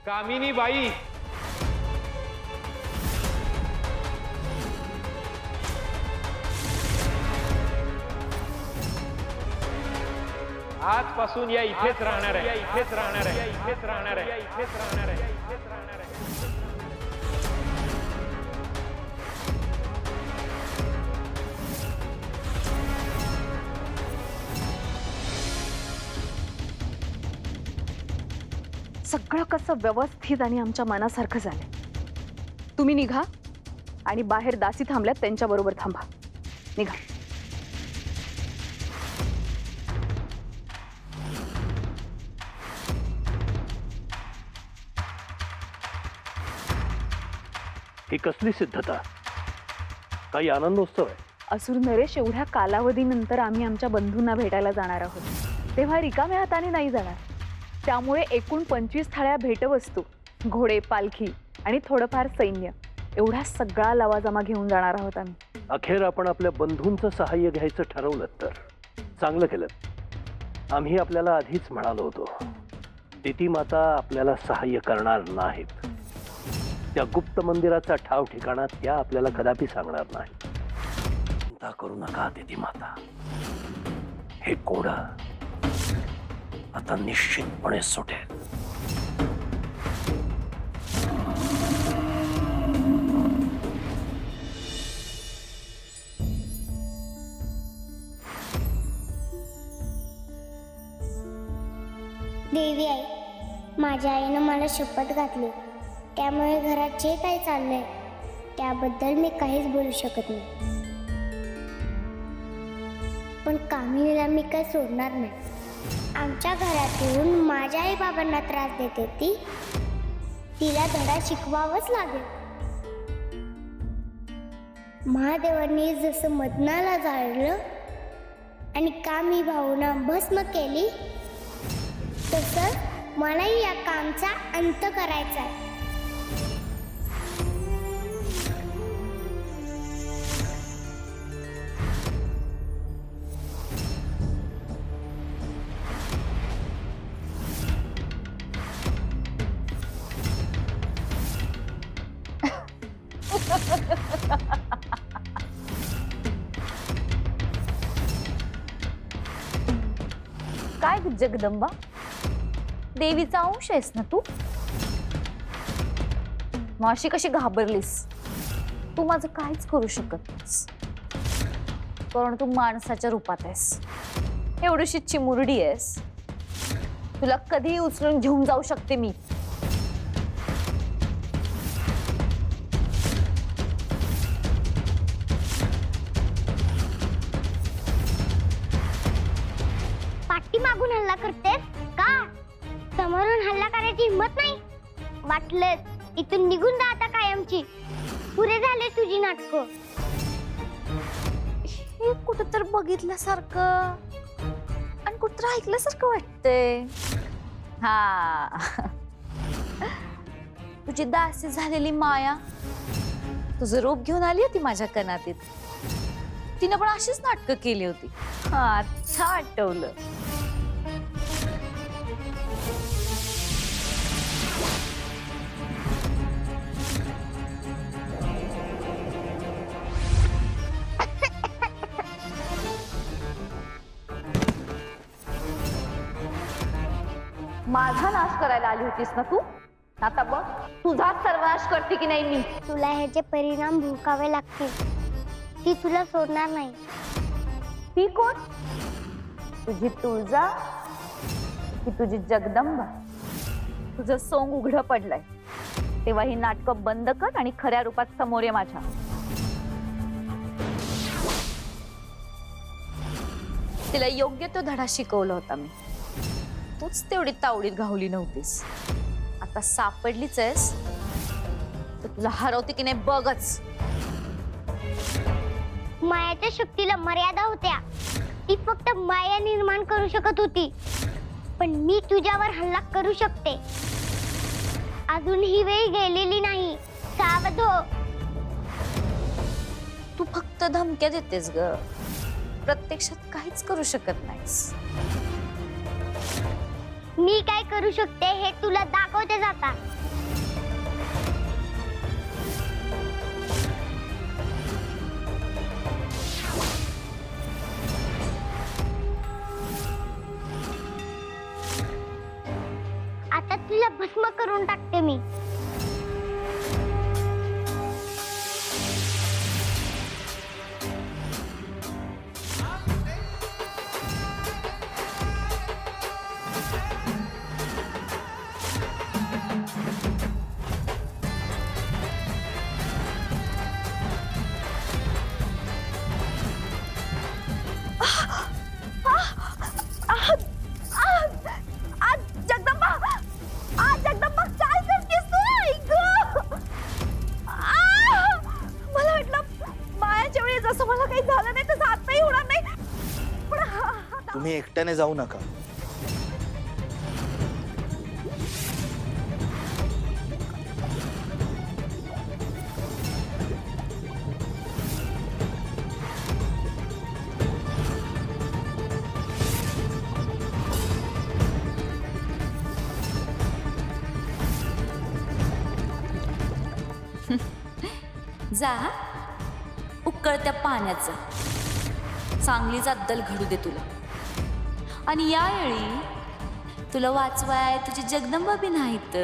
कामिनी बाई, आजपासून या इथेच राहणार आहे, इथेच राहणार आहे, इथेच राहणार आहे, इथेच राहणार आहे, इथेच राहणार आहे. सगळं कसं व्यवस्थित आणि आमच्या मनासारखं झालंय. तुम्ही निघा आणि बाहेर दासी थांबल्यात त्यांच्याबरोबर थांबा. निघा. ही कसली सिद्धता? काही आनंदोत्सव आहे? असुर नरेश, एवढ्या कालावधीनंतर आम्ही आमच्या बंधूंना भेटायला जाणार आहोत, तेव्हा रिकाम्या हाताने नाही जाणार. त्यामुळे एकूण 25 थाळ्या भेटवस्तू, घोडे, पालखी आणि थोडंफार सैन्य, एवढा सगळा लवाजमा घेऊन जाणार आहोत आम्ही. अखेर आपण आपल्या बंधूंचं सहाय्य घ्यायचं ठरवलं तर चांगलं केलं. आम्ही आपल्याला आधीच म्हणालो होतो, दिती माता आपल्याला सहाय्य करणार नाहीत. त्या गुप्त मंदिराचा ठाव ठिकाणा त्या आपल्याला कदापि सांगणार नाही. चिंता करू नका दिती माता, हे कोडा आता निश्चितपणे सुटेल. देवी आई, माझ्या आईनं मला शपथ घातली, त्यामुळे घरात जे काही चाललंय त्याबद्दल मी काहीच बोलू शकत नाही. पण कामिनीला मी काय सोडणार नाही. आमच्या घरात येऊन माझ्या आई बाबांना त्रास देते ती, तिला धडा शिकवावाच लागेल. महादेवांनी जसं मदनाला जाळलं आणि कामी भाऊना भस्म केली, तसं मलाही या कामचा अंत करायचा आहे. काय जगदंबा, देवीचा अंश आहेस ना तू? मग अशी कशी घाबरलीस? तू माझं काहीच करू शकत नाहीस, कारण तू माणसाच्या रूपात आहेस. एवढीशी चिमुरडी आहेस, तुला कधीही उचलून घेऊन जाऊ शकते मी. पाठीमागून हल्ला करतेस का? समोरून हल्ला करायची हिम्मत नाही? वाटलं इथून निघून जा आता कायमची. पुरे झाले तुझी नाटकं. हे कुठं तर बघितल्यासारखं आणि कुठं तर ऐकल्यासारखं वाटतंय. हा, तुझी दासी झालेली माया तुझं रूप घेऊन आली होती माझ्या कनातीत. तिनं पण अशीच नाटकं केली होती. हा, अच्छा आठवलं. माझा नाश करायला आली होतीस ना तू? आता बघ तुझाच सर्वनाश करते की नाही मी. तुला ह्याचे परिणाम भोगावे लागतील. ती तुला सोडणार नाही. ती कोण? तुझी तुळजा की तुझी जगदंबा? तुझं सोंग उघडं पडलंय, तेव्हा ही नाटकं बंद कर आणि खऱ्या रूपात समोर ये माझ्या. तिला योग्य तो धडा शिकवला होता मी. तूच तेवढी तावडीत घावली नव्हतीस. आता सापडलीच आहेस तर तुला हरवते की नाही बघच. मायाच्या शक्तीला मर्यादा होत्या. ती फक्त माया निर्माण करू शकत होती, पण मी तुझ्यावर हल्ला करू शकते. अजून ही वेळ गेलेली नाही. सावध हो. तू फक्त धमक्या देतेस ग, प्रत्यक्षात काहीच करू शकत नाहीस. मी काय करू शकते हे तुला दाखवते जाता. आता तुला भस्म करून टाकते मी. जगदंबा काय करतेस तू? मला वाटलं मायाच्या वेळी जसं मला काही झालं नाही तसं आताही होणार नाही. पण तुम्ही एकट्याने जाऊ नका. जा उकळत्या पाण्याचं चांगलीच अद्दल घडू दे तुला. आणि यावेळी तुला वाचवाय तुझी जगदंबा बी नाहीत.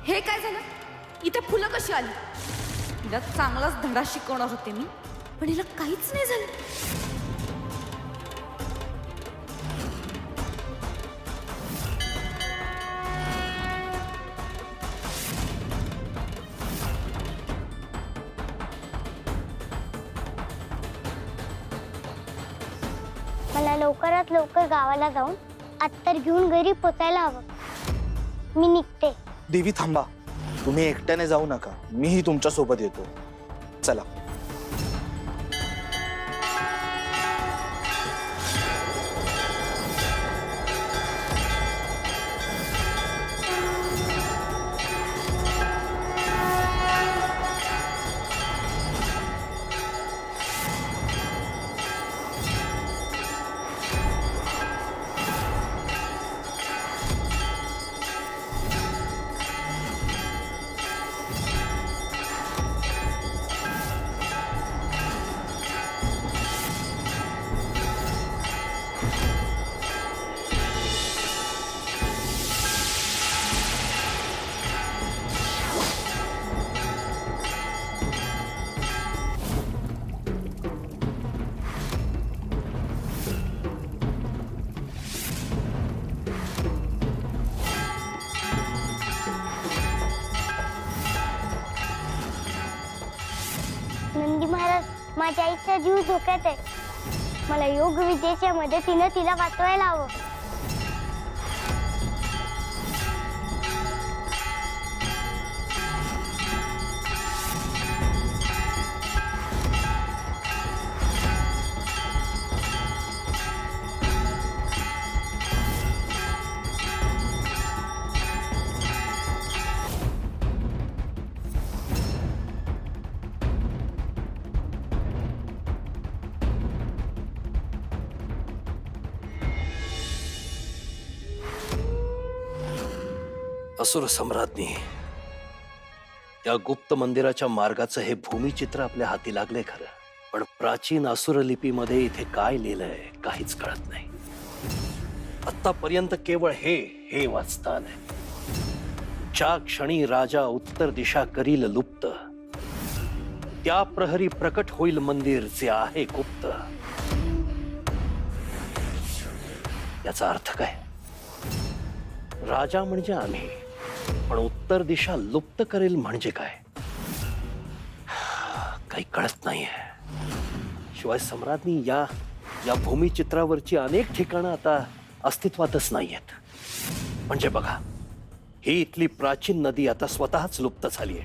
हे काय झालं? इथे फुलं कशी आली? हिला चांगलाच धडा शिकवणार होते मी, पण हिला काहीच नाही झालं. मला लवकरात लवकर गावाला जाऊन अत्तर घेऊन घरी पोचायला हवं. मी निघते. देवी थांबा. तुम्ही एकट्याने जाऊ नका. मीही तुमच्या सोबत येतो. चला. नंदी महाराज, माझ्या आईचा जीव धोक्यात आहे. मला योग विद्येच्या मदतीने तिला वाचवायला हवं. असुर सम्राज्ञी, या गुप्त मंदिराच्या मार्गाचं हे भूमिचित्र आपल्या हाती लागले खरं, पण प्राचीन असुर लिपीमध्ये इथे काय लिहिलंय काहीच कळत नाही. आतापर्यंत केवळ हे वाचता आलंय. ज्या क्षणी राजा उत्तर दिशा करील लुप्त, त्या प्रहरी प्रकट होईल मंदिर जे आहे गुप्त. याचा अर्थ काय? राजा म्हणजे आम्ही, पण उत्तर दिशा लुप्त करेल म्हणजे काय? काही कळत नाहीये. शिवाय सम्राज्ञी, या भूमिचित्रावरची अनेक ठिकाणं आता अस्तित्वातच नाहीयेत. म्हणजे बघा, ही इथली प्राचीन नदी आता स्वतःच लुप्त झालीये.